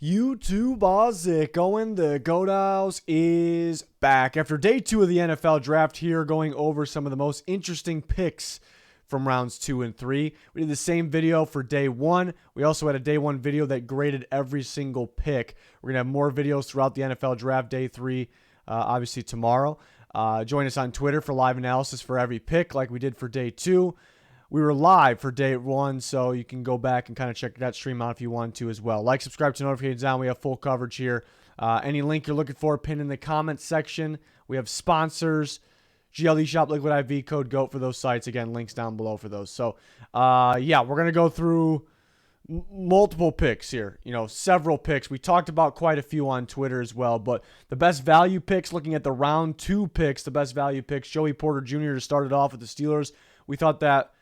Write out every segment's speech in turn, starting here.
YouTube Ozik going. The Goat House is back. After day 2 of the NFL draft here, going over some of the most interesting picks from rounds 2 and 3. We did the same video for day 1. We also had a day 1 video that graded every single pick. We're going to have more videos throughout the NFL draft day 3, obviously tomorrow. Join us on Twitter for live analysis for every pick like we did for day 2. We were live for day 1, so you can go back and kind of check that stream out if you want to as well. Like, subscribe to notifications down. We have full coverage here. Any link you're looking for, pin in the comments section. We have sponsors, GLD Shop, Liquid IV, code GOAT for those sites. Again, links down below for those. So, yeah, we're going to go through multiple picks here, several picks. We talked about quite a few on Twitter as well, but the best value picks, looking at the round 2 picks, the best value picks, Joey Porter Jr. to start it off with the Steelers. We thought that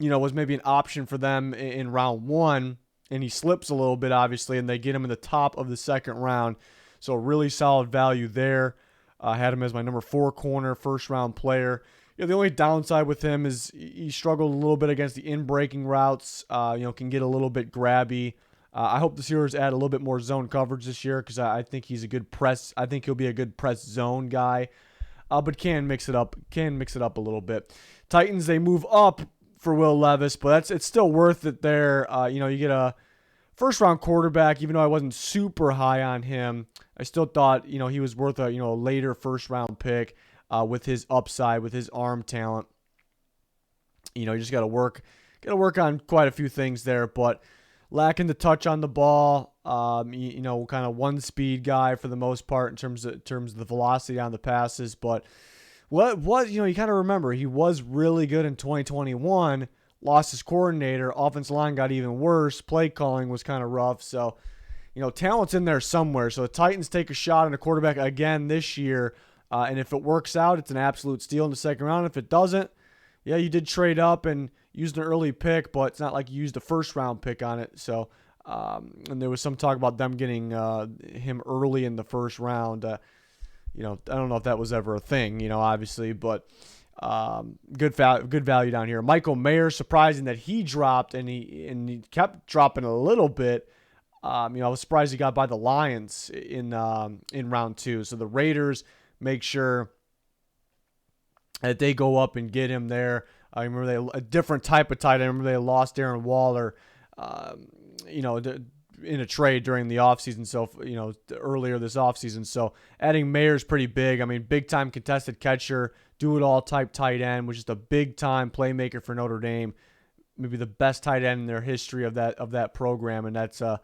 was maybe an option for them in round 1, and he slips a little bit, obviously, and they get him in the top of the second round. So really solid value there. I had him as my number 4 corner, first-round player. The only downside with him is he struggled a little bit against the in-breaking routes, can get a little bit grabby. I hope the Steelers add a little bit more zone coverage this year because I think he's a good press. I think he'll be a good press zone guy, but can mix it up a little bit. Titans, they move up for Will Levis, but it's still worth it there. You get a first-round quarterback, even though I wasn't super high on him. I still thought, he was worth a later first-round pick with his upside, with his arm talent. You just got to work on quite a few things there, but lacking the touch on the ball. Kind of one-speed guy for the most part in terms of the velocity on the passes, but you kind of remember he was really good in 2021, lost his coordinator, offensive line got even worse, play calling was kind of rough. So, talent's in there somewhere. So the Titans take a shot on a quarterback again this year. And if it works out, it's an absolute steal in the second round. If it doesn't, yeah, you did trade up and used an early pick, but it's not like you used a first round pick on it. So, and there was some talk about them getting him early in the first round. I don't know if that was ever a thing, obviously, but good value down here. Michael Mayer, surprising that he dropped, and he kept dropping a little bit. I was surprised he got by the Lions in round 2. So the Raiders make sure that they go up and get him there. I remember a different type of tight end. I remember they lost Darren Waller, in a trade during the offseason, so earlier this offseason. So adding Mayer's pretty big. I mean, big-time contested catcher, do-it-all type tight end, which is a big-time playmaker for Notre Dame. Maybe the best tight end in their history of that program, and that's a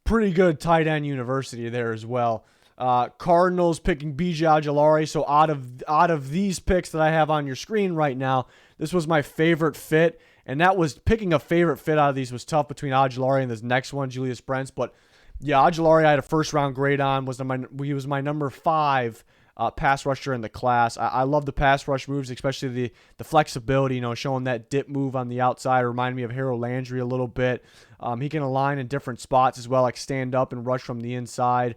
pretty good tight end university there as well. Cardinals picking B.J. Ojulari. So out of these picks that I have on your screen right now, this was my favorite fit. And that was picking a favorite fit out of these was tough between Ojulari and this next one, Julius Brents. But yeah, Ojulari I had a first-round grade on. He was my number 5 pass rusher in the class. I love the pass rush moves, especially the flexibility, showing that dip move on the outside. Reminded me of Harold Landry a little bit. He can align in different spots as well, like stand up and rush from the inside.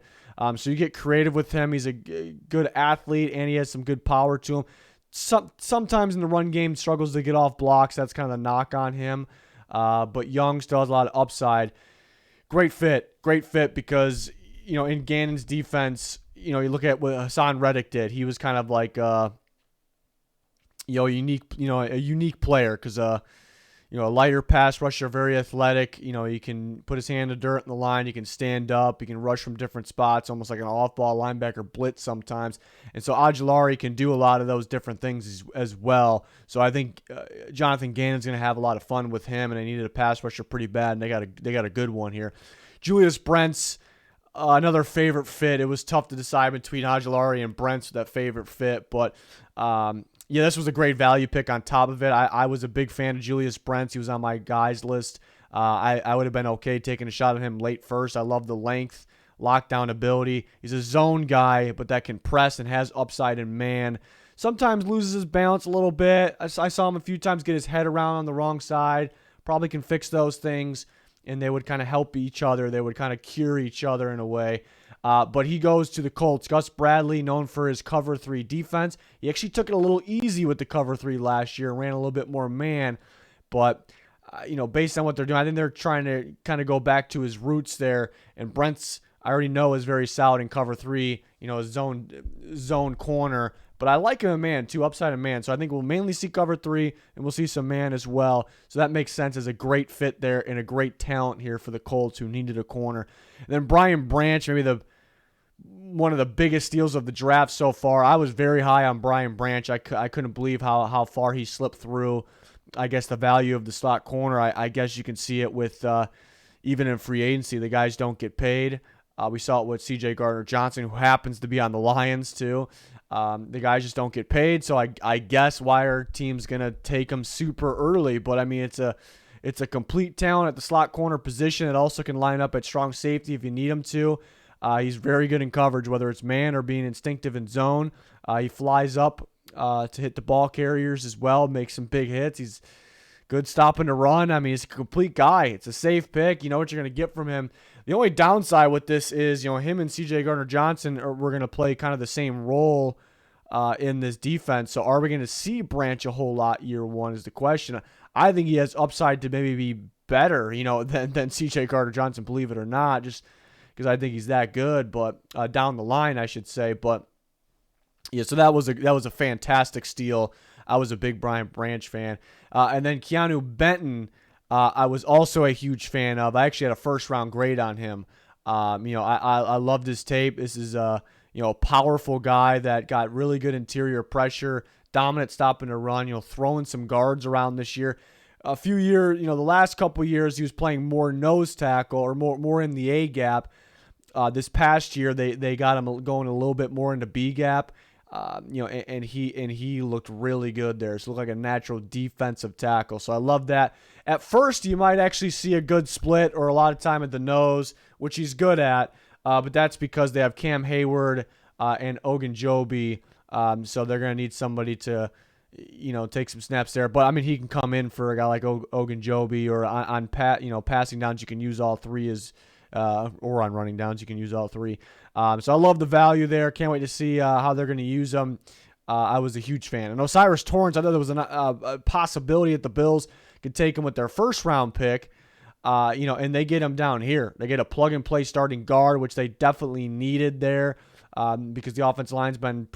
So you get creative with him. He's a good athlete, and he has some good power to him. Sometimes in the run game struggles to get off blocks. That's kind of the knock on him. But Young still has a lot of upside. Great fit because, in Gannon's defense, you look at what Hassan Reddick did. He was kind of like, a unique player because, a lighter pass rusher, very athletic. He can put his hand in the dirt in the line. He can stand up. He can rush from different spots, almost like an off-ball linebacker blitz sometimes. And so Ojulari can do a lot of those different things as well. So I think Jonathan Gannon's going to have a lot of fun with him, and they needed a pass rusher pretty bad, and they got a good one here. Julius Brents, another favorite fit. It was tough to decide between Ojulari and Brents with that favorite fit, but yeah, this was a great value pick on top of it. I was a big fan of Julius Brents. He was on my guys list. I would have been okay taking a shot at him late first. I love the length, lockdown ability. He's a zone guy, but that can press and has upside in man. Sometimes loses his balance a little bit. I saw him a few times get his head around on the wrong side. Probably can fix those things, and they would kind of help each other. They would kind of cure each other in a way. But he goes to the Colts. Gus Bradley, known for his cover 3 defense. He actually took it a little easy with the cover 3 last year, ran a little bit more man. But based on what they're doing, I think they're trying to kind of go back to his roots there. And Brent's, I already know, is very solid in cover three, zone corner. But I like him in man, too, upside in man. So I think we'll mainly see cover three, and we'll see some man as well. So that makes sense as a great fit there and a great talent here for the Colts who needed a corner. And then Brian Branch, maybe one of the biggest steals of the draft so far. I was very high on Brian Branch. I couldn't believe how far he slipped through. I guess the value of the slot corner, I guess you can see it with even in free agency, the guys don't get paid. We saw it with C.J. Gardner-Johnson, who happens to be on the Lions too. The guys just don't get paid, so I guess why are teams going to take him super early? But, I mean, it's a complete talent at the slot corner position. It also can line up at strong safety if you need him to. He's very good in coverage, whether it's man or being instinctive in zone. He flies up to hit the ball carriers as well, makes some big hits. He's good stopping to run. I mean, he's a complete guy. It's a safe pick. You know what you're going to get from him. The only downside with this is, him and C.J. Gardner-Johnson we're going to play kind of the same role in this defense. So are we going to see Branch a whole lot year one is the question. I think he has upside to maybe be better, than C.J. Gardner-Johnson, believe it or not, just because I think he's that good, but down the line, I should say. But yeah, so that was a fantastic steal. I was a big Brian Branch fan. And then Keanu Benton, I was also a huge fan of. I actually had a first-round grade on him. I loved his tape. This is a powerful guy that got really good interior pressure, dominant stopping to run, throwing some guards around this year. A few years, the last couple of years, he was playing more nose tackle or more in the A gap. This past year, they got him going a little bit more into B gap. And he looked really good there. So it looked like a natural defensive tackle. So I love that. At first, you might actually see a good split or a lot of time at the nose, which he's good at. But that's because they have Cam Hayward and Ogunjobi. So they're going to need somebody to, take some snaps there. But I mean, he can come in for a guy like Ogunjobi or on passing downs. You can use all three or on running downs, you can use all three. So I love the value there. Can't wait to see how they're going to use them. I was a huge fan. And Osiris Torrance, I thought there was a possibility that the Bills could take him with their first-round pick, and they get him down here. They get a plug-and-play starting guard, which they definitely needed there because the offensive line's been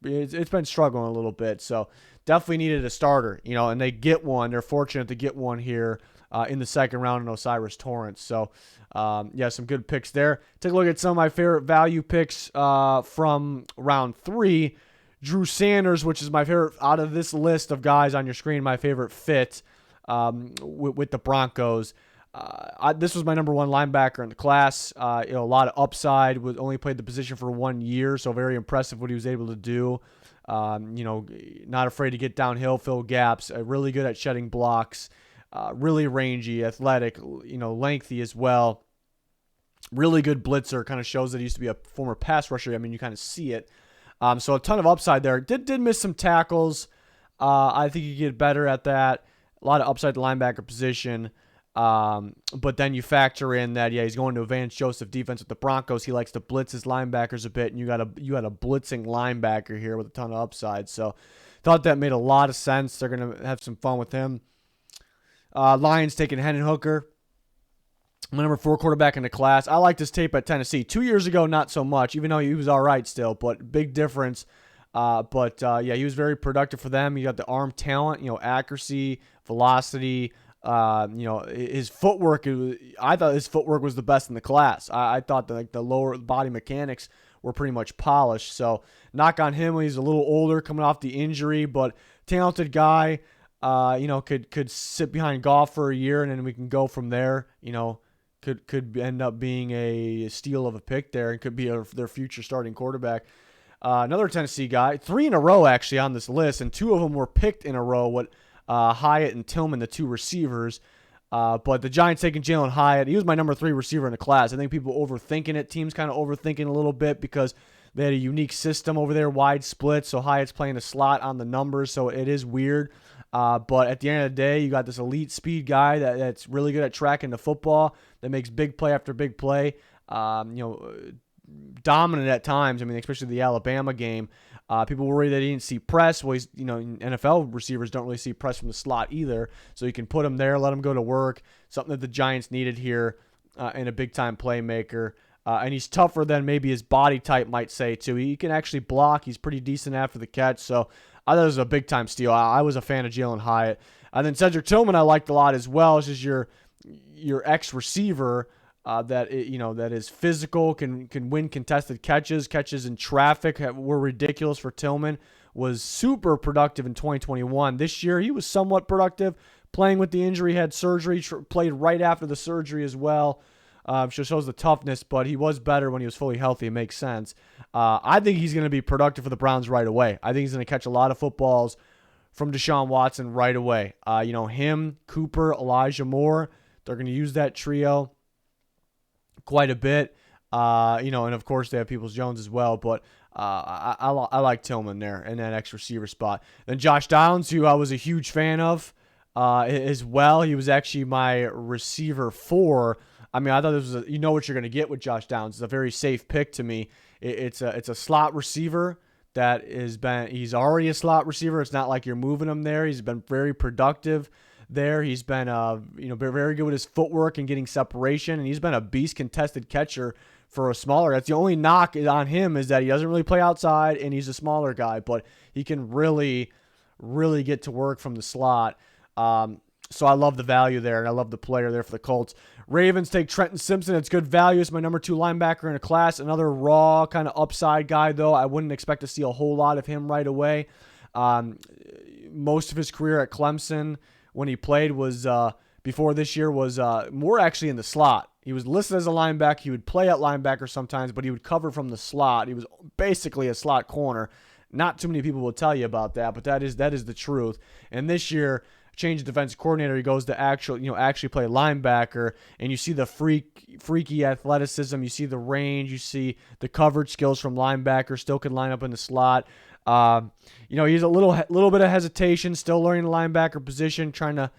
it's been struggling a little bit. So definitely needed a starter, and they get one. They're fortunate to get one here in the second round in Osiris Torrance. So, some good picks there. Take a look at some of my favorite value picks from round 3. Drew Sanders, which is my favorite out of this list of guys on your screen, my favorite fit with the Broncos. This was my number one linebacker in the class. A lot of upside. Only played the position for 1 year, so very impressive what he was able to do. Not afraid to get downhill, fill gaps. Really good at shedding blocks. Really rangy, athletic, lengthy as well. Really good blitzer. Kind of shows that he used to be a former pass rusher. I mean, you kind of see it. So a ton of upside there. Did miss some tackles. I think he could get better at that. A lot of upside to linebacker position. But then you factor in that, he's going to a Vance Joseph defense with the Broncos. He likes to blitz his linebackers a bit, and you got a blitzing linebacker here with a ton of upside. So thought that made a lot of sense. They're going to have some fun with him. Lions taking Hendon Hooker, my number 4 quarterback in the class. I liked his tape at Tennessee. 2 years ago, not so much, even though he was all right still, but big difference. He was very productive for them. He got the arm talent, accuracy, velocity. His footwork. I thought his footwork was the best in the class. I thought that the lower body mechanics were pretty much polished. So knock on him when he's a little older, coming off the injury, but talented guy. Could sit behind Goff for a year and then we can go from there. Could end up being a steal of a pick there and could be their future starting quarterback. Another Tennessee guy, 3 in a row actually on this list, and 2 of them were picked in a row. Hyatt and Tillman, the 2 receivers. But the Giants taking Jalen Hyatt. He was my number 3 receiver in the class. I think people overthinking it. Teams kind of overthinking a little bit because they had a unique system over there, wide split. So Hyatt's playing a slot on the numbers, so it is weird. But at the end of the day, you got this elite speed guy that's really good at tracking the football, that makes big play after big play. Dominant at times. I mean, especially the Alabama game. People worry that he didn't see press. Well, NFL receivers don't really see press from the slot either. So you can put him there, let him go to work. Something that the Giants needed here, and a big-time playmaker. And he's tougher than maybe his body type might say, too. He can actually block. He's pretty decent after the catch. So I thought it was a big-time steal. I was a fan of Jalen Hyatt. And then Cedric Tillman I liked a lot as well. It's just your ex-receiver that is physical, can win contested catches. Catches in traffic were ridiculous for Tillman. Was super productive in 2021. This year he was somewhat productive, playing with the injury, had surgery, played right after the surgery as well. Shows the toughness, but he was better when he was fully healthy. It makes sense. I think he's going to be productive for the Browns right away. I think he's going to catch a lot of footballs from Deshaun Watson right away. Him, Cooper, Elijah Moore, they're going to use that trio quite a bit. And of course they have Peoples-Jones as well, but I like Tillman there in that X receiver spot. Then Josh Downs, who I was a huge fan of as well. He was actually my receiver 4. I mean, I thought this was what you're going to get with Josh Downs. It's a very safe pick to me. It's a slot receiver he's already a slot receiver. It's not like you're moving him there. He's been very productive there. He's been very good with his footwork and getting separation, and he's been a beast contested catcher for a smaller. That's the only knock on him, is that he doesn't really play outside and he's a smaller guy, but he can really, really get to work from the slot. So I love the value there, and I love the player there for the Colts. Ravens take Trenton Simpson. It's good value. It's my number 2 linebacker in a class. Another raw kind of upside guy, though. I wouldn't expect to see a whole lot of him right away. Most of his career at Clemson, when he played, was before this year, was more actually in the slot. He was listed as a linebacker. He would play at linebacker sometimes, but he would cover from the slot. He was basically a slot corner. Not too many people will tell you about that, but that is the truth. And this year, change of defense coordinator, he goes to actually play linebacker, and you see the freaky athleticism, you see the range, you see the coverage skills from linebacker, still can line up in the slot. He's a little bit of hesitation, still learning the linebacker position, trying to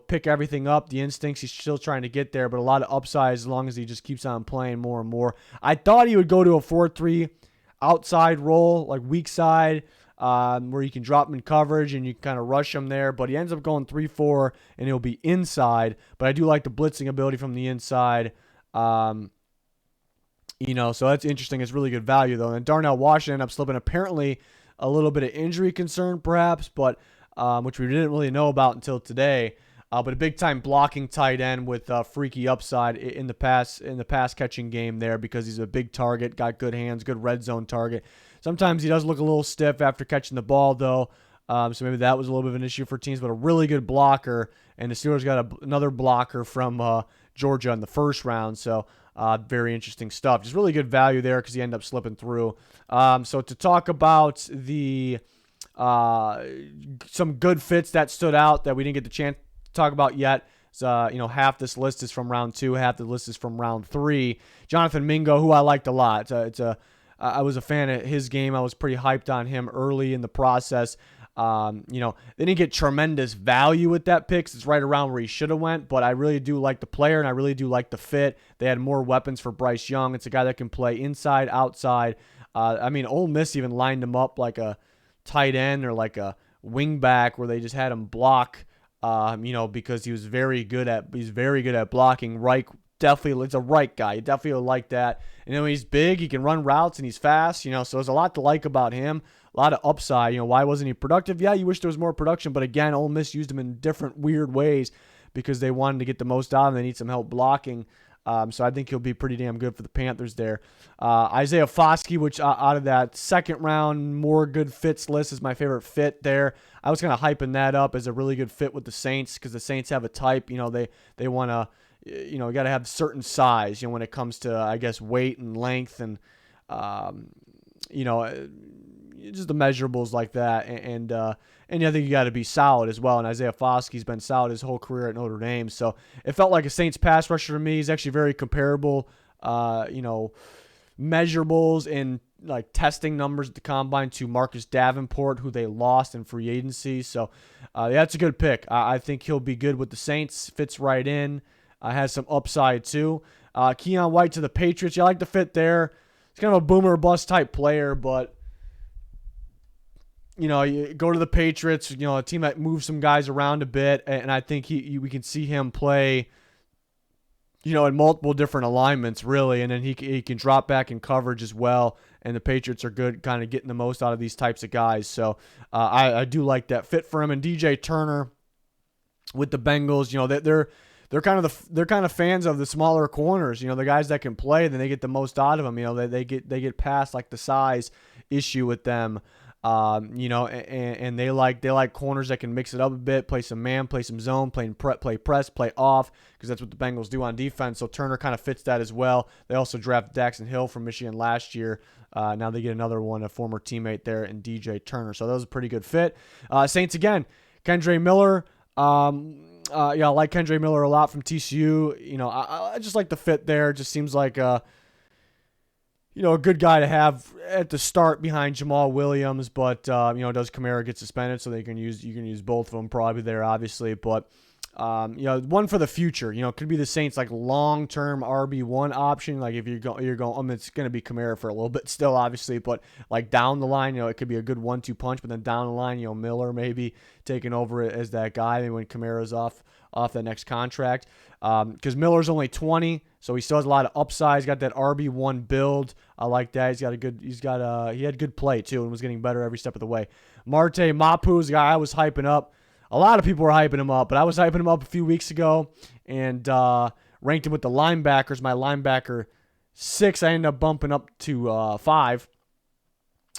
pick everything up, the instincts, he's still trying to get there, but a lot of upside as long as he just keeps on playing more and more. I thought he would go to a 4-3 outside role, like weak side, where you can drop him in coverage and you can kind of rush him there, but he ends up going 3-4 and he'll be inside. But I do like the blitzing ability from the inside. So that's interesting. It's really good value, though. And Darnell Washington ended up slipping, apparently a little bit of injury concern, perhaps, but which we didn't really know about until today. But a big-time blocking tight end with freaky upside in the pass catching game there, because he's a big target, got good hands, good red zone target. Sometimes he does look a little stiff after catching the ball, though, so maybe that was a little bit of an issue for teams, but a really good blocker, and the Steelers got another blocker from Georgia in the first round, so very interesting stuff. Just really good value there because he ended up slipping through. So to talk about the some good fits that stood out that we didn't get the chance to talk about yet. So, half this list is from round 2, half the list is from round 3. Jonathan Mingo, who I liked a lot. I was a fan of his game. I was pretty hyped on him early in the process. They didn't get tremendous value with that pick. It's right around where he should have went, but I really do like the player, and I really do like the fit. They had more weapons for Bryce Young. It's a guy that can play inside, outside. Ole Miss even lined him up like a tight end or like a wing back, where they just had him block, because he's very good at blocking. Right, definitely, it's a right guy. You definitely will like that. And he's big, he can run routes, and he's fast. So there's a lot to like about him. A lot of upside. Why wasn't he productive? Yeah, you wish there was more production, but again, Ole Miss used him in different weird ways because they wanted to get the most out of him. They need some help blocking. So I think he'll be pretty damn good for the Panthers there. Isaiah Foskey, which out of that second round more good fits list, is my favorite fit there. I was kind of hyping that up as a really good fit with the Saints, because the Saints have a type. They want to, you got to have certain size, when it comes to, I guess, weight and length and, just the measurables like that. And I think you got to be solid as well. And Isaiah Foskey's been solid his whole career at Notre Dame. So it felt like a Saints pass rusher to me. He's actually very comparable, measurables and like testing numbers at the combine to Marcus Davenport, who they lost in free agency. So that's a good pick. I think he'll be good with the Saints. Fits right in. Has some upside too. Keon White to the Patriots. I like the fit there. He's kind of a boomer bust type player, but you go to the Patriots, a team that moves some guys around a bit, and I think we can see him play, in multiple different alignments, really, and then he can drop back in coverage as well, and the Patriots are good kind of getting the most out of these types of guys, so I do like that fit for him. And DJ Turner with the Bengals, they're kind of fans of the smaller corners, the guys that can play, then they get the most out of them, they get past like the size issue with them. And they like corners that can mix it up a bit, play some man, play some zone, play press, play off, because that's what the Bengals do on defense. So Turner kind of fits that as well. They also drafted Daxton Hill from Michigan last year. Now they get another one, a former teammate there in DJ Turner. So that was a pretty good fit. Saints again, Kendre Miller. I like Kendre Miller a lot from TCU. I just like the fit there. It just seems like a good guy to have at the start behind Jamal Williams, but does Kamara get suspended, so you can use both of them probably there, obviously, but one for the future, could be the Saints like long-term RB1 option, like if you're going, it's going to be Kamara for a little bit still, obviously, but like down the line, it could be a good 1-2 punch, but then down the line, Miller maybe taking over as that guy when Kamara's off that next contract, because Miller's only 20, so he still has a lot of upside. He's got that RB1 build. I like that. He had good play too, and was getting better every step of the way. Marte Mapu is the guy I was hyping up. A lot of people were hyping him up, but I was hyping him up a few weeks ago and ranked him with the linebackers. My linebacker 6, I ended up bumping up to 5.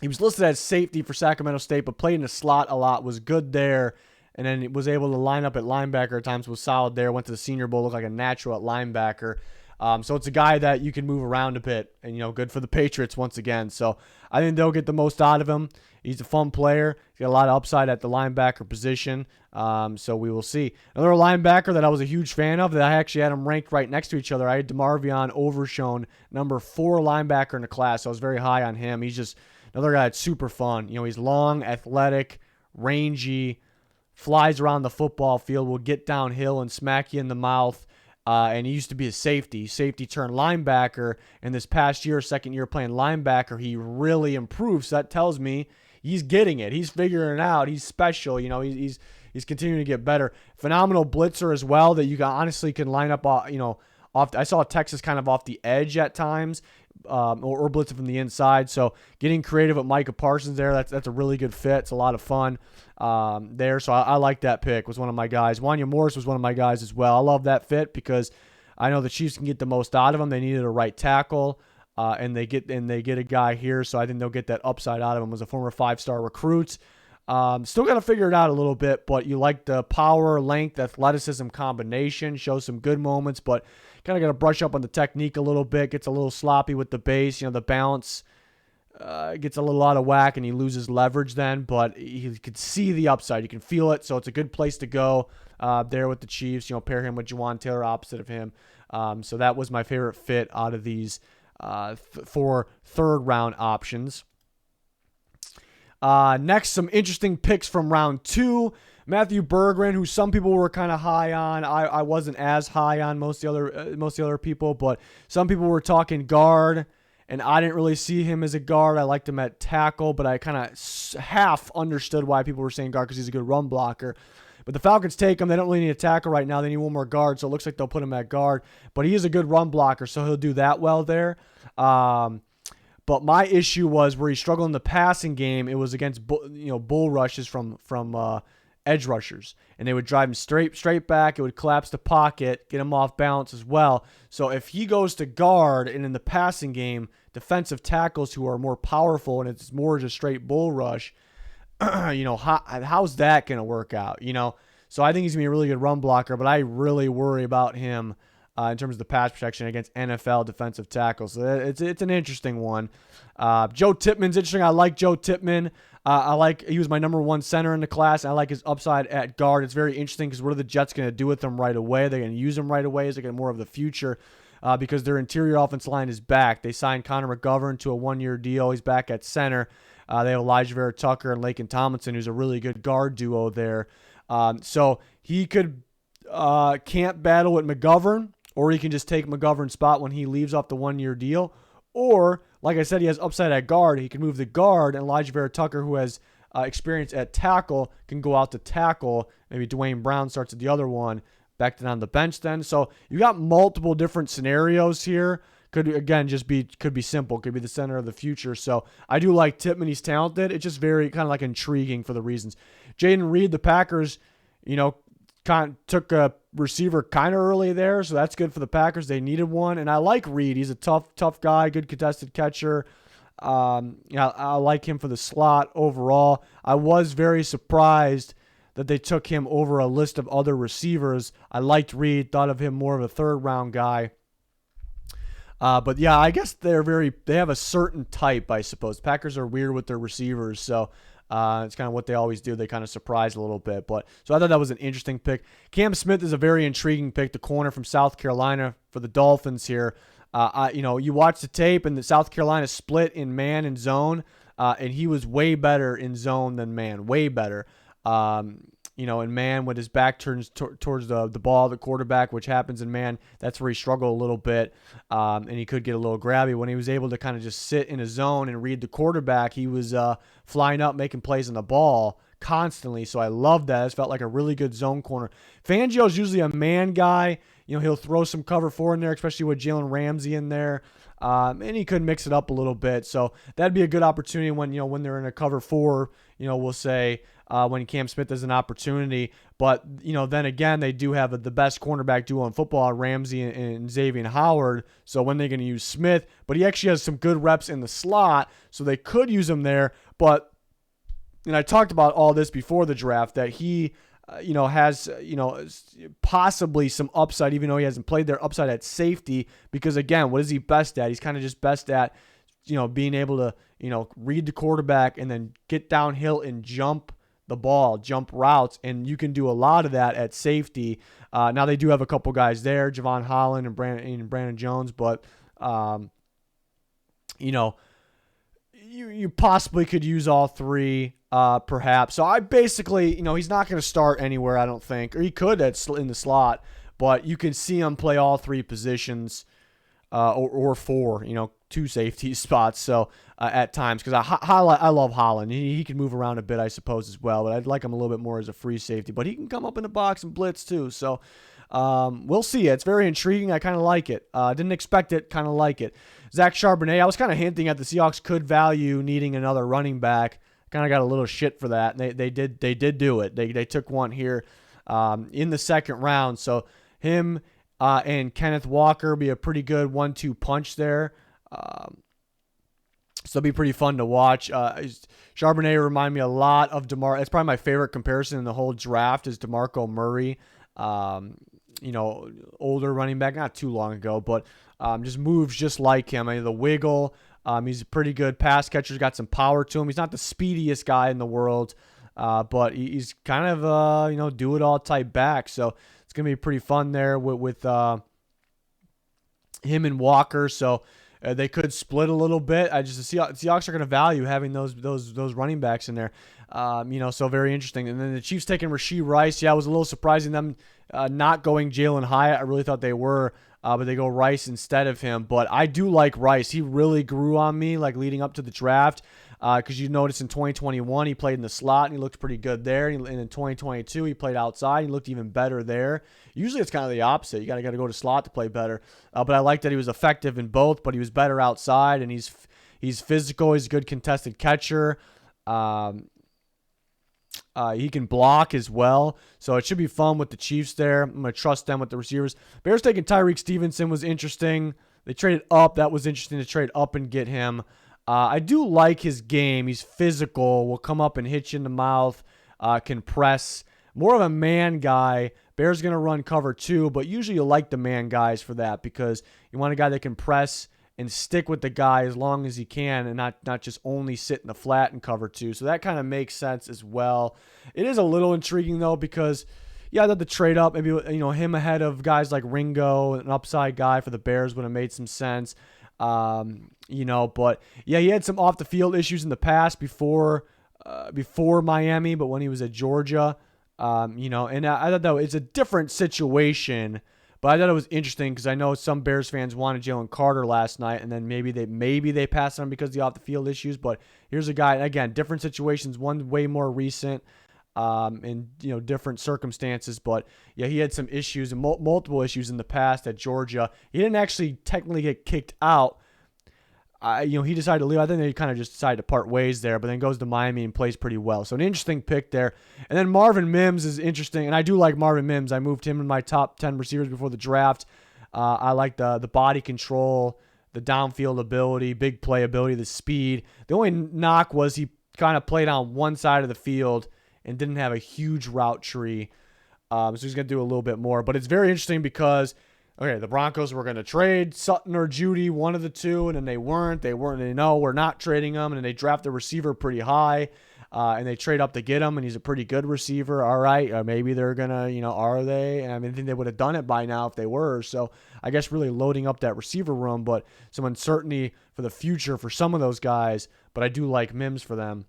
He was listed as safety for Sacramento State, but played in the slot a lot, was good there, and then was able to line up at linebacker at times, was solid there, went to the Senior Bowl, looked like a natural at linebacker. So it's a guy that you can move around a bit, and, good for the Patriots once again. So I think they'll get the most out of him. He's a fun player. He's got a lot of upside at the linebacker position. So we will see. Another linebacker that I was a huge fan of, that I actually had them ranked right next to each other. I had DeMarvion Overshown, number 4 linebacker in the class. So I was very high on him. He's just another guy that's super fun. He's long, athletic, rangy, flies around the football field, will get downhill and smack you in the mouth. And he used to be a safety turned linebacker. And this past year, second year playing linebacker, he really improved. So that tells me he's getting it. He's figuring it out. He's special. He's continuing to get better. Phenomenal blitzer as well, that you honestly can line up, off. I saw Texas kind of off the edge at times, or blitzing from the inside. So getting creative with Micah Parsons there, that's a really good fit. It's a lot of fun there. So I like that pick. Was one of my guys. Wanya Morris was one of my guys as well. I love that fit because I know the Chiefs can get the most out of him. They needed a right tackle, and they get a guy here. So I think they'll get that upside out of him. Was a former 5-star recruit. Still got to figure it out a little bit, but you like the power, length, athleticism combination. Shows some good moments, but kind of got to brush up on the technique a little bit. Gets a little sloppy with the base. The balance gets a little out of whack, and he loses leverage then, but you can see the upside. You can feel it, so it's a good place to go there with the Chiefs. Pair him with Juwan Taylor opposite of him. So that was my favorite fit out of these 4 third-round options. Next, some interesting picks from round 2. Matthew Bergeron, who some people were kind of high on. I wasn't as high on most of the other people, but some people were talking guard, and I didn't really see him as a guard. I liked him at tackle, but I kind of half understood why people were saying guard, because he's a good run blocker. But the Falcons take him. They don't really need a tackle right now. They need one more guard, so it looks like they'll put him at guard. But he is a good run blocker, so he'll do that well there. But my issue was where he struggled in the passing game. It was against bull rushes from edge rushers, and they would drive him straight back. It would collapse the pocket, get him off balance as well. So if he goes to guard, and in the passing game, defensive tackles who are more powerful, and it's more just straight bull rush, how's that going to work out? So I think he's going to be a really good run blocker, but I really worry about him in terms of the pass protection against NFL defensive tackles. So it's an interesting one. Joe Tippmann's interesting. I like Joe Tippmann. He was my number 1 center in the class. I like his upside at guard. It's very interesting because what are the Jets going to do with him right away? They're going to use him right away. Is it going to more of the future? Because their interior offense line is back. They signed Connor McGovern to a 1-year deal. He's back at center. They have Elijah Vera Tucker and Laken Tomlinson, who's a really good guard duo there. So he could can't battle with McGovern, or he can just take McGovern's spot when he leaves off the 1-year deal. Or, like I said, he has upside at guard. He can move the guard, and Elijah Vera Tucker, who has experience at tackle can go out to tackle. Maybe Dwayne Brown starts at the other one, Becton on the bench then. So you got multiple different scenarios here. Could again just be simple. Could be the center of the future. So I do like Tippmann. He's talented. It's just very kind of like intriguing for the reasons. Jaden Reed, the Packers, took a receiver kind of early there, so that's good for the Packers. They needed one, and I like Reed. He's a tough guy, good contested catcher. I like him for the slot overall. I was very surprised that they took him over a list of other receivers. I liked Reed, thought of him more of a third-round guy. But yeah, I guess they have a certain type, I suppose. Packers are weird with their receivers, so it's kind of what they always do. They kind of surprise a little bit. So I thought that was an interesting pick. Cam Smith is a very intriguing pick, the corner from South Carolina for the Dolphins here. You watch the tape, and the South Carolina split in man and zone, and he was way better in zone than man, way better. In man, when his back turns towards the ball, the quarterback, which happens in man, that's where he struggled a little bit, and he could get a little grabby. When he was able to kind of just sit in a zone and read the quarterback, he was flying up, making plays on the ball constantly. So I love that. It felt like a really good zone corner. Fangio's usually a man guy. He'll throw some cover 4 in there, especially with Jalen Ramsey in there. And he could mix it up a little bit. So that'd be a good opportunity when they're in a cover 4, we'll say, when Cam Smith has an opportunity. But, then again, they do have the best cornerback duo in football, Ramsey and Xavier Howard. So when they're going to use Smith, but he actually has some good reps in the slot, so they could use him there. But, and I talked about all this before the draft, that he has, possibly some upside, even though he hasn't played there, upside at safety, because again, what is he best at? He's kind of just best at, being able to, read the quarterback and then get downhill and jump the ball, jump routes, and you can do a lot of that at safety. Now they do have a couple guys there, Javon Holland and Brandon Jones, but, you possibly could use all three, perhaps. So I basically, he's not going to start anywhere, I don't think, or he could in the slot, but you can see him play all three positions, or 4, 2 safety spots. So at times, because I love Holland, he can move around a bit, I suppose, as well. But I'd like him a little bit more as a free safety. But he can come up in the box and blitz too. So we'll see. It's very intriguing. I kind of like it. Didn't expect it. Kind of like it. Zach Charbonnet. I was kind of hinting at the Seahawks could value needing another running back. Kind of got a little shit for that. And they did do it. They took one here in the second round. So him and Kenneth Walker be a pretty good 1-2 punch there. So it'll be pretty fun to watch. Charbonnet remind me a lot of DeMar. It's probably my favorite comparison in the whole draft is DeMarco Murray. Older running back, not too long ago, but just moves just like him. The wiggle. He's a pretty good pass catcher. He's got some power to him. He's not the speediest guy in the world, but he's kind of do it all type back. So it's gonna be pretty fun there with him and Walker. So they could split a little bit. The Seahawks are going to value having those running backs in there. So very interesting. And then the Chiefs taking Rashee Rice. Yeah, it was a little surprising them not going Jalen Hyatt. I really thought they were, but they go Rice instead of him. But I do like Rice. He really grew on me leading up to the draft. Because you notice in 2021 he played in the slot and he looked pretty good there. And in 2022 he played outside. He looked even better there. Usually it's kind of the opposite. You got to go to slot to play better. But I like that he was effective in both, but he was better outside, and he's physical. He's a good contested catcher. He can block as well. So it should be fun with the Chiefs there. I'm going to trust them with the receivers. Bears taking Tyreek Stevenson was interesting. They traded up. That was interesting to trade up and get him. I do like his game. He's physical, will come up and hit you in the mouth, can press. More of a man guy. Bears going to run cover 2, but usually you like the man guys for that because you want a guy that can press and stick with the guy as long as he can and not just only sit in the flat and cover 2. So that kind of makes sense as well. It is a little intriguing, though, because, yeah, that the trade up, maybe him ahead of guys like Ringo, an upside guy for the Bears would have made some sense. But yeah, he had some off the field issues in the past before Miami, but when he was at Georgia, and I thought that it's a different situation, But I thought it was interesting because I know some Bears fans wanted Jalen Carter last night, and then maybe they passed on him because of the off the field issues. But here's a guy, again, different situations. One way more recent, and different circumstances. But yeah, he had some issues and multiple issues in the past at Georgia. He didn't actually technically get kicked out. He decided to leave. I think they kind of just decided to part ways there, but then goes to Miami and plays pretty well. So an interesting pick there. And then Marvin Mims is interesting, and I do like Marvin Mims. I moved him in my top 10 receivers before the draft. I like the body control, the downfield ability, big play ability, the speed. The only knock was he kind of played on one side of the field and didn't have a huge route tree. So he's going to do a little bit more. But it's very interesting because okay, the Broncos were going to trade Sutton or Judy, one of the two, and then they weren't. They know we're not trading him, and then they draft the receiver pretty high, and they trade up to get him, and he's a pretty good receiver. All right, maybe they're going to, are they? I mean, I think they would have done it by now if they were. So I guess really loading up that receiver room, but some uncertainty for the future for some of those guys, but I do like Mims for them.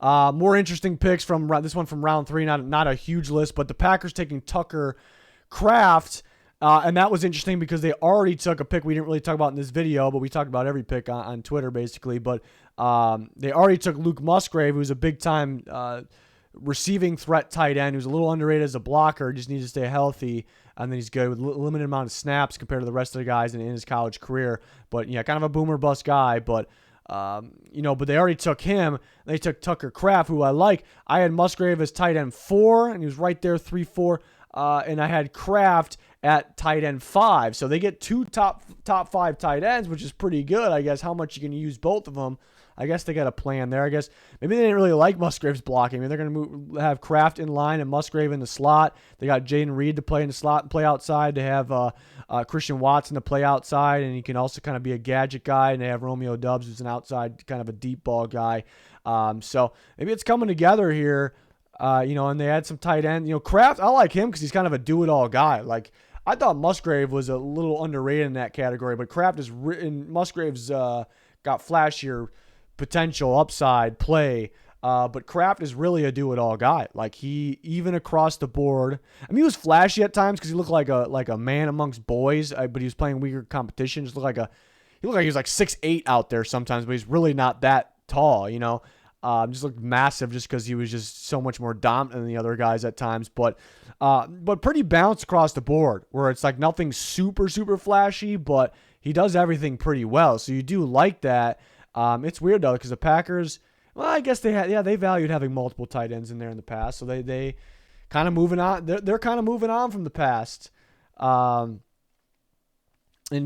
More interesting picks from this one from round 3, not a huge list, but the Packers taking Tucker Kraft, and that was interesting because they already took a pick we didn't really talk about in this video, but we talked about every pick on Twitter basically. But they already took Luke Musgrave, who's a big-time receiving threat tight end, who's a little underrated as a blocker, just needs to stay healthy, and then he's good with limited amount of snaps compared to the rest of the guys in his college career. But yeah, kind of a boomer bust guy, but but they already took him. They took Tucker Kraft, who I like. I had Musgrave as tight end 4, and he was right there 3-4. And I had Kraft at tight end 5. So they get 2 top 5 tight ends, which is pretty good. I guess how much you can use both of them. I guess they got a plan there. I guess maybe they didn't really like Musgrave's blocking. I mean, they're going to have Kraft in line and Musgrave in the slot. They got Jaden Reed to play in the slot and play outside. They have Christian Watson to play outside, and he can also kind of be a gadget guy. And they have Romeo Doubs, who's an outside kind of a deep ball guy. So maybe it's coming together here. And they had some tight end. Kraft, I like him because he's kind of a do-it-all guy. Like, I thought Musgrave was a little underrated in that category, but Kraft is Musgrave's got flashier potential, upside, play. But Kraft is really a do-it-all guy. Like, he, even across the board, I mean, he was flashy at times because he looked like a man amongst boys, but he was playing weaker competition. He looked like he was like 6'8" out there sometimes, but he's really not that tall, just looked massive just because he was just so much more dominant than the other guys at times. But pretty balanced across the board where it's like nothing super, super flashy, but he does everything pretty well. So you do like that. It's weird, though, because the Packers, well, I guess they valued having multiple tight ends in there in the past. So they kind of moving on. They're kind of moving on from the past. And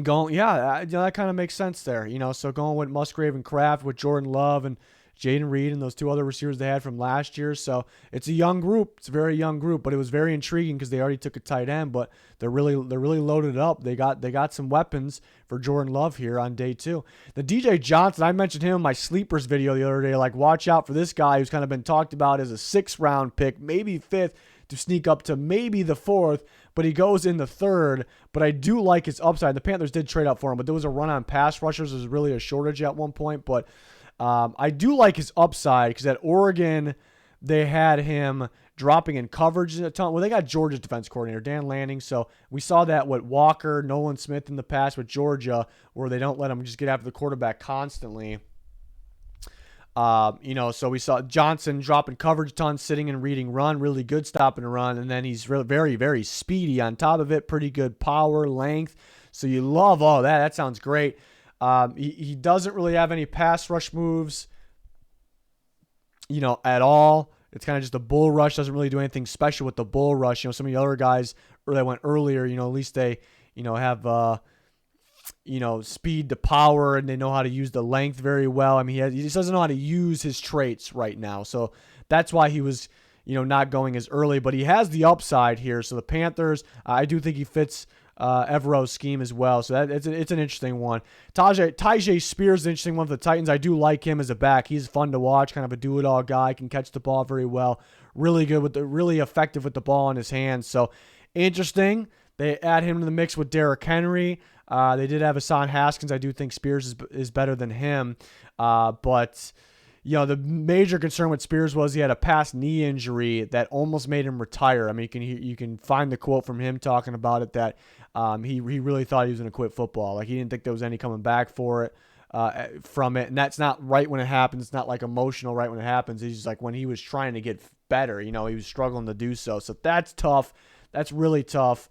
going, that kind of makes sense there. So going with Musgrave and Kraft with Jordan Love and Jaden Reed and those 2 other receivers they had from last year. So it's a young group. It's a very young group, but it was very intriguing because they already took a tight end, but they're really loaded up. They got some weapons for Jordan Love here on day 2. The DJ Johnson, I mentioned him in my sleepers video the other day. Like, watch out for this guy who's kind of been talked about as a 6th-round pick, maybe 5th, to sneak up to maybe the 4th, but he goes in the 3rd. But I do like his upside. The Panthers did trade up for him, but there was a run on pass rushers. There was really a shortage at one point, but I do like his upside because at Oregon, they had him dropping in coverage a ton. Well, they got Georgia's defense coordinator, Dan Lanning. So we saw that with Walker, Nolan Smith in the past with Georgia, where they don't let him just get after the quarterback constantly. So we saw Johnson dropping coverage a ton, sitting and reading run, really good stopping and run. And then he's really very, very speedy on top of it, pretty good power, length. So you love all that. That sounds great. He doesn't really have any pass rush moves, at all. It's kind of just a bull rush. Doesn't really do anything special with the bull rush. Some of the other guys that went earlier, at least they, have, speed to power and they know how to use the length very well. I mean, he just doesn't know how to use his traits right now. So that's why he was, not going as early, but he has the upside here. So the Panthers, I do think he fits Evero's scheme as well. So it's an interesting one. Tyjae Spears is an interesting one for the Titans. I do like him as a back. He's fun to watch, kind of a do-it-all guy, can catch the ball very well. Really good really effective with the ball in his hands. So interesting. They add him to the mix with Derrick Henry. They did have Hassan Haskins. I do think Spears is better than him. But the major concern with Spears was he had a past knee injury that almost made him retire. I mean, you can find the quote from him talking about it that he really thought he was going to quit football. Like, he didn't think there was any coming back for it. From it, and that's not right when it happens. It's not like emotional right when it happens. He's just like when he was trying to get better, he was struggling to do so. So that's tough. That's really tough.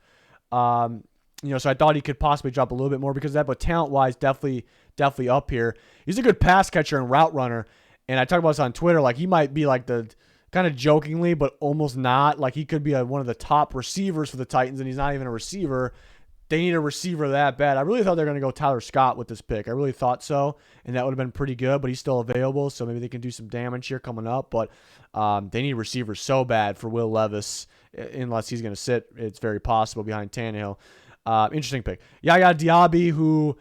So I thought he could possibly drop a little bit more because of that, but talent-wise, definitely up here. He's a good pass catcher and route runner, and I talked about this on Twitter. Like, he might be like the kind of jokingly, but almost not. Like, he could be one of the top receivers for the Titans, and he's not even a receiver. They need a receiver that bad. I really thought they were going to go Tyler Scott with this pick. I really thought so, and that would have been pretty good, but he's still available, so maybe they can do some damage here coming up. But they need receivers so bad for Will Levis, unless he's going to sit. It's very possible behind Tannehill. Interesting pick. Yaya Diaby, who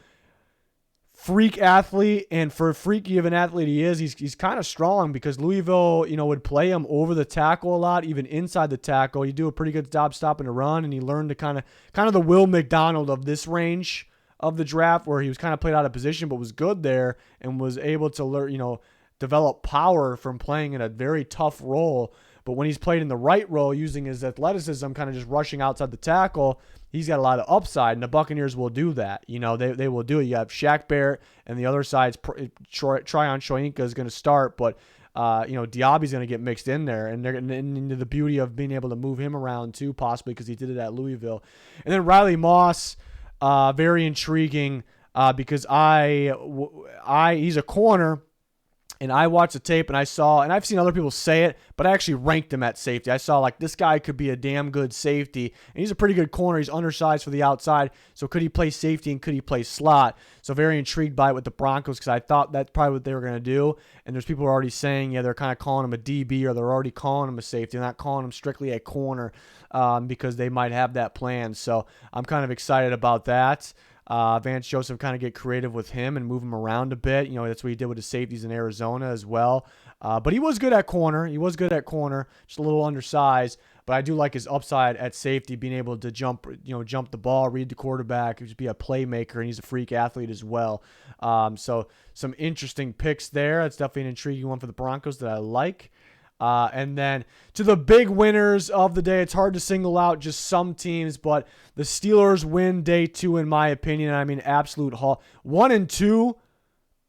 freak athlete, and for freaky of an athlete he is, he's kind of strong because Louisville, would play him over the tackle a lot, even inside the tackle. You do a pretty good job stopping the run, and he learned to kind of the Will McDonald of this range of the draft, where he was kind of played out of position but was good there and was able to learn, develop power from playing in a very tough role. But when he's played in the right role, using his athleticism, kind of just rushing outside the tackle, he's got a lot of upside, and the Buccaneers will do that. They will do it. You have Shaq Barrett, and the other side's Tryon Shoyinka is going to start, but Diaby's going to get mixed in there, and they're into the beauty of being able to move him around too, possibly because he did it at Louisville. And then Riley Moss, very intriguing because he's a corner. And I watched the tape, and I've seen other people say it, but I actually ranked him at safety. I saw, like, this guy could be a damn good safety, and he's a pretty good corner. He's undersized for the outside, so could he play safety and could he play slot? So very intrigued by it with the Broncos because I thought that's probably what they were going to do. And there's people who are already saying, they're kind of calling him a DB, or they're already calling him a safety. They're not calling him strictly a corner because they might have that plan. So I'm kind of excited about that. Vance Joseph kind of get creative with him and move him around a bit. That's what he did with his safeties in Arizona as well. But he was good at corner. Just a little undersized. But I do like his upside at safety, being able to jump the ball, read the quarterback, just be a playmaker, and he's a freak athlete as well. So some interesting picks there. That's definitely an intriguing one for the Broncos that I like. And then to the big winners of the day, it's hard to single out just some teams, but the Steelers win day 2, in my opinion. I mean, absolute haul. 1 and 2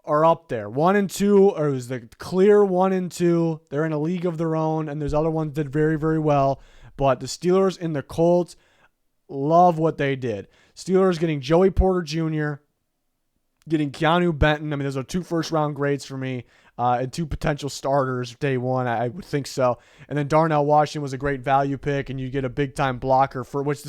are up there. 1 and 2 are the clear 1 and 2. They're in a league of their own, and there's other ones that did very, very well. But the Steelers and the Colts, love what they did. Steelers getting Joey Porter Jr., getting Keanu Benton. I mean, those are 2 first-round grades for me. And 2 potential starters day 1, I would think so. And then Darnell Washington was a great value pick, and you get a big-time blocker for which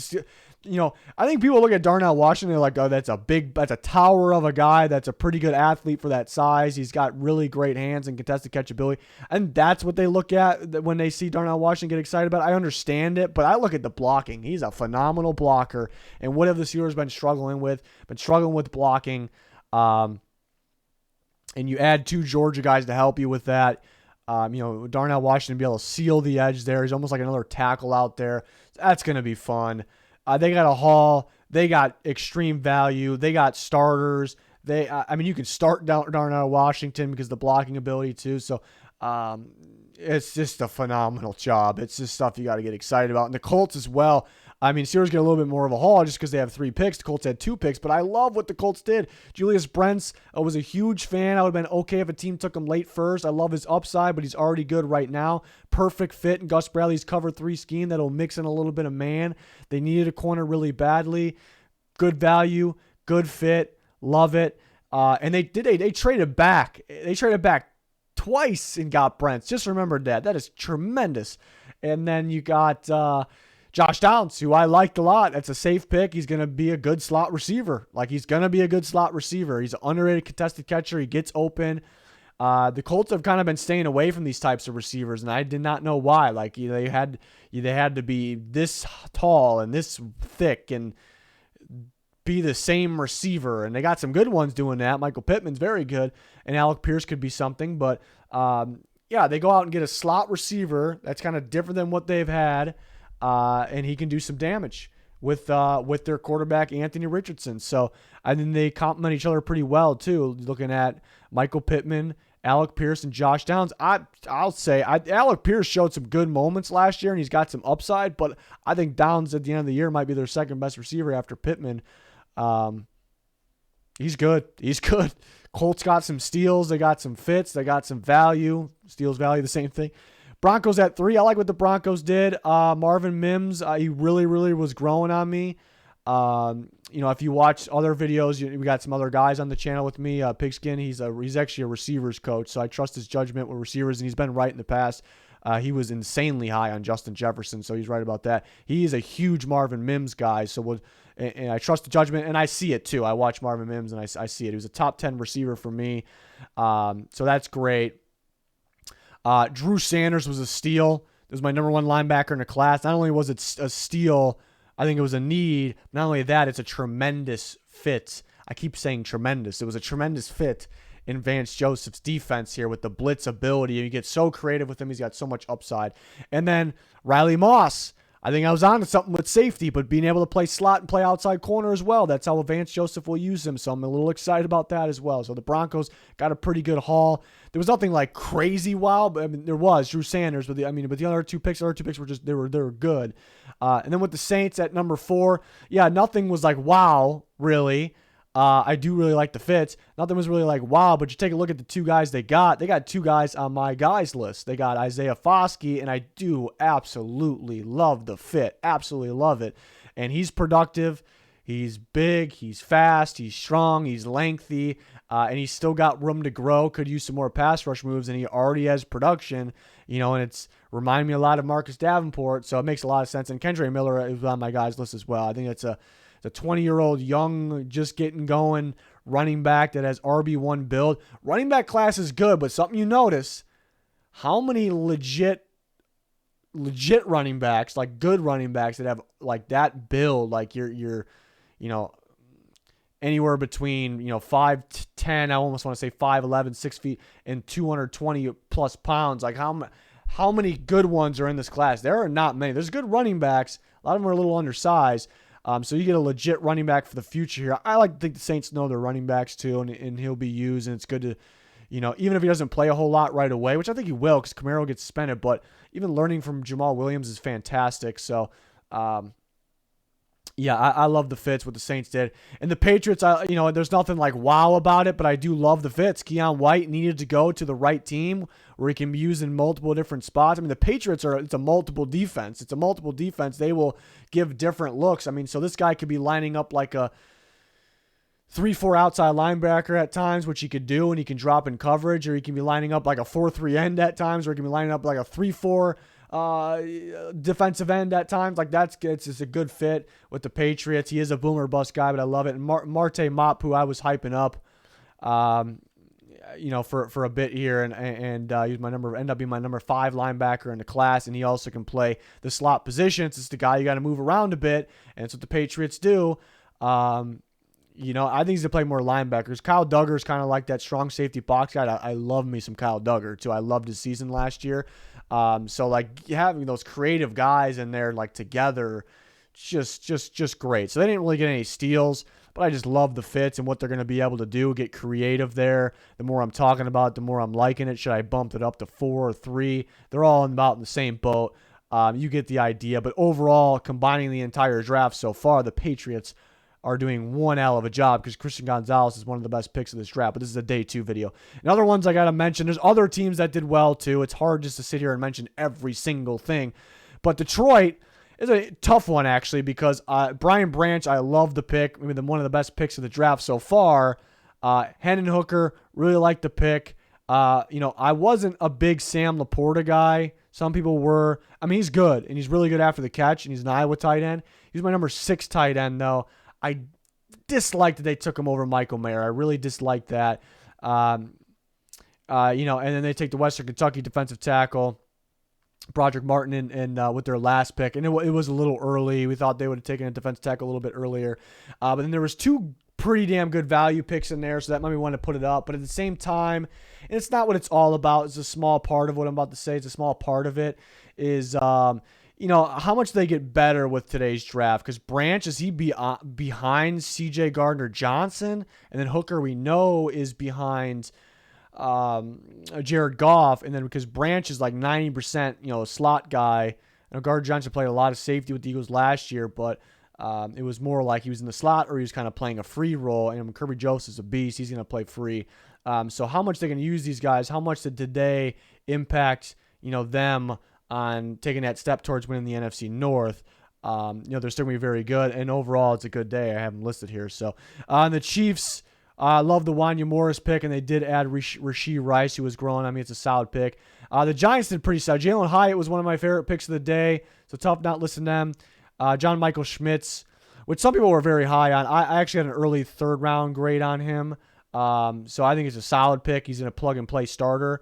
I think people look at Darnell Washington, they're like, oh, that's a tower of a guy. That's a pretty good athlete for that size. He's got really great hands and contested catchability. And that's what they look at when they see Darnell Washington get excited about it. I understand it, but I look at the blocking. He's a phenomenal blocker. And what have the Steelers been struggling with? Blocking. And you add 2 Georgia guys to help you with that. Darnell Washington be able to seal the edge there. He's almost like another tackle out there. That's going to be fun. They got a haul. They got extreme value. They got starters. You can start Darnell Washington because of the blocking ability too. So it's just a phenomenal job. It's just stuff you got to get excited about. And the Colts as well. I mean, Steelers get a little bit more of a haul just because they have 3 picks. The Colts had 2 picks, but I love what the Colts did. Julius Brents, I was a huge fan. I would have been okay if a team took him late first. I love his upside, but he's already good right now. Perfect fit in Gus Bradley's cover 3 scheme that'll mix in a little bit of man. They needed a corner really badly. Good value, good fit, love it. And they traded back. They traded back twice and got Brents. Just remember that. That is tremendous. And then you got Josh Downs, who I liked a lot. That's a safe pick. He's going to be a good slot receiver. He's an underrated contested catcher. He gets open. The Colts have kind of been staying away from these types of receivers, and I did not know why. They had to be this tall and this thick and be the same receiver, and they got some good ones doing that. Michael Pittman's very good, and Alec Pierce could be something, but they go out and get a slot receiver that's kind of different than what they've had. And he can do some damage with their quarterback, Anthony Richardson. So I think they complement each other pretty well, too. Looking at Michael Pittman Alec Pierce and Josh Downs. I'll say Alec Pierce showed some good moments last year, and he's got some upside, but I think Downs at the end of the year might be their second best receiver after Pittman. He's good. He's good. Colts got some steals. They got some fits. They got some value. Steals, value, the same thing. Broncos at 3. I like what the Broncos did. Marvin Mims, he really, really was growing on me. If you watch other videos, we got some other guys on the channel with me. Pigskin, he's actually a receivers coach, so I trust his judgment with receivers, and he's been right in the past. He was insanely high on Justin Jefferson, so he's right about that. He is a huge Marvin Mims guy, and I trust the judgment, and I see it too. I watch Marvin Mims, and I see it. He was a top 10 receiver for me, so that's great. Drew Sanders was a steal. It was my number 1 linebacker in the class. Not only was it a steal, I think it was a need. Not only that, it's a tremendous fit. I keep saying tremendous. It was a tremendous fit in Vance Joseph's defense here with the blitz ability. You get so creative with him. He's got so much upside. And then Riley Moss. I think I was on to something with safety, but being able to play slot and play outside corner as well. That's how Vance Joseph will use him, so I'm a little excited about that as well. So the Broncos got a pretty good haul. There was nothing like crazy wow, but I mean there was Drew Sanders, but the other two picks were just they were good. And then with the Saints at number 4, yeah, nothing was like wow really. I do really like the fits. Nothing was really like wow, but you take a look at the 2 guys they got. They got 2 guys on my guys list. They got Isaiah Foskey, and I do absolutely love the fit. Absolutely love it. And he's productive. He's big. He's fast. He's strong. He's lengthy. And he's still got room to grow. Could use some more pass rush moves, and he already has production. And it's remind me a lot of Marcus Davenport, so it makes a lot of sense. And Kendre Miller is on my guys list as well. I think it's a 20-year-old, young, just getting going running back that has RB1 build. Running back class is good, but something you notice, how many legit running backs, like good running backs that have like that build, like you're anywhere between 5'10", I almost want to say 5'11", 6 feet, and 220 plus pounds. Like how many good ones are in this class? There are not many. There's good running backs. A lot of them are a little undersized. So you get a legit running back for the future here. I like to think the Saints know their running backs too, and he'll be used, and it's good to, even if he doesn't play a whole lot right away, which I think he will because Camaro gets suspended, but even learning from Jamal Williams is fantastic. So, yeah, I love the fits, what the Saints did. And the Patriots, there's nothing like wow about it, but I do love the fits. Keon White needed to go to the right team where he can be used in multiple different spots. I mean, the Patriots it's a multiple defense. It's a multiple defense. They will give different looks. I mean, so this guy could be lining up like a 3-4 outside linebacker at times, which he could do, and he can drop in coverage, or he can be lining up like a 4-3 end at times, or he can be lining up like a 3-4 defensive end at times. Like it's just a good fit with the Patriots. He is a boomer bust guy, but I love it. And Marte Mop, who I was hyping up, for a bit here, and he was ended up being my number 5 linebacker in the class, and he also can play the slot position. It's just the guy you got to move around a bit, and it's what the Patriots do. I think he's going to play more linebackers. Kyle Duggar is kind of like that strong safety box guy. I love me some Kyle Duggar, too. I loved his season last year. So, like, having those creative guys in there, like, together, just great. So, they didn't really get any steals, but I just love the fits and what they're going to be able to do, get creative there. The more I'm talking about it, the more I'm liking it. Should I bump it up to 4 or 3? They're all about in the same boat. You get the idea. But overall, combining the entire draft so far, the Patriots are doing one hell of a job because Christian Gonzalez is one of the best picks of this draft. But this is a day 2 video. And other ones I got to mention, there's other teams that did well too. It's hard just to sit here and mention every single thing. But Detroit is a tough one actually because Brian Branch, I love the pick. Maybe one of the best picks of the draft so far. Hendon Hooker, really like the pick. I wasn't a big Sam Laporta guy. Some people were. I mean, he's good, and he's really good after the catch, and he's an Iowa tight end. He's my number 6 tight end, though. I disliked that they took him over Michael Mayer. I really disliked that. And then they take the Western Kentucky defensive tackle, Broderick Martin, and with their last pick. And it was a little early. We thought they would have taken a defensive tackle a little bit earlier. But then there was 2 pretty damn good value picks in there, so that made me want to put it up. But at the same time, and it's not what it's all about. It's a small part of what I'm about to say. It's a small part of it is how much they get better with today's draft. Because Branch, is he behind C.J. Gardner-Johnson? And then Hooker, we know, is behind Jared Goff, and then because Branch is like 90%, a slot guy. Gardner Johnson played a lot of safety with the Eagles last year, but it was more like he was in the slot or he was kind of playing a free role. And Kirby Joseph's a beast; he's going to play free. So how much they can use these guys? How much did today impact them on taking that step towards winning the NFC North? They're still going to be very good, and overall, it's a good day. I have them listed here. So the Chiefs. I love the Wanya Morris pick, and they did add Rashee Rice, who was growing. I mean, it's a solid pick. The Giants did pretty solid. Jalen Hyatt was one of my favorite picks of the day, so tough not listing them. John Michael Schmitz, which some people were very high on. I actually had an early third-round grade on him, so I think it's a solid pick. He's in a plug-and-play starter.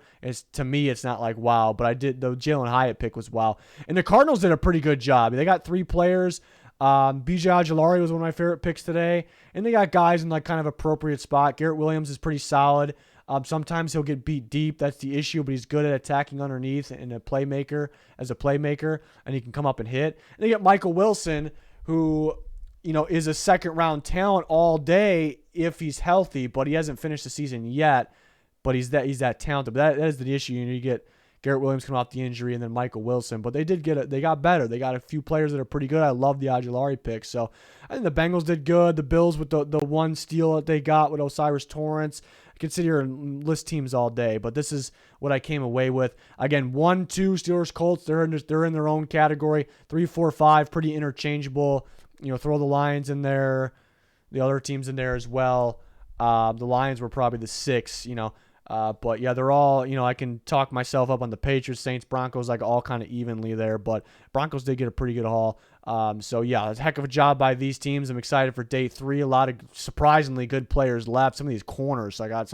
To me, it's not like wow, but the Jalen Hyatt pick was wow. And the Cardinals did a pretty good job. They got 3 players. B.J. Ojulari was one of my favorite picks today. And they got guys in like kind of appropriate spot. Garrett Williams is pretty solid. Sometimes he'll get beat deep. That's the issue, but he's good at attacking underneath and as a playmaker, and he can come up and hit. And they get Michael Wilson, who, is a second-round talent all day if he's healthy, but he hasn't finished the season yet. But he's that talented. But that is the issue. You get Garrett Williams coming off the injury, and then Michael Wilson. But they got better. They got a few players that are pretty good. I love the Ojulari pick. So I think the Bengals did good. The Bills with the one steal that they got with Osiris Torrance. I could sit here and list teams all day, but this is what I came away with. Again, 1, 2, Steelers, Colts, they're in their own category. 3, 4, 5, pretty interchangeable. Throw the Lions in there, the other teams in there as well. The Lions were probably the 6, but yeah, they're all, I can talk myself up on the Patriots, Saints, Broncos, like all kind of evenly there, but Broncos did get a pretty good haul. So yeah, it's a heck of a job by these teams. I'm excited for day 3. A lot of surprisingly good players left. Some of these corners, I got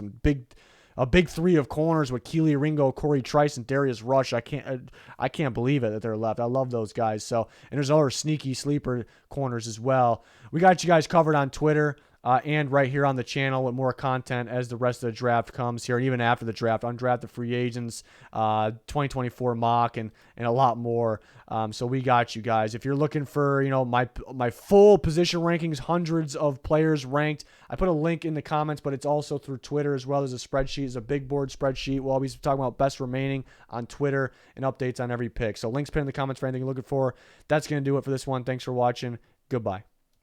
a big 3 of corners with Keely Ringo, Corey Trice, and Darius Rush. I can't believe it that they're left. I love those guys. So, and there's other sneaky sleeper corners as well. We got you guys covered on Twitter. And right here on the channel with more content as the rest of the draft comes here, and even after the draft, undrafted free agents, 2024 mock, and a lot more. So we got you guys. If you're looking for my full position rankings, hundreds of players ranked, I put a link in the comments, but it's also through Twitter as well. There's a spreadsheet, it's a big board spreadsheet. We'll always be talking about best remaining on Twitter and updates on every pick. So links pinned in the comments for anything you're looking for. That's going to do it for this one. Thanks for watching. Goodbye.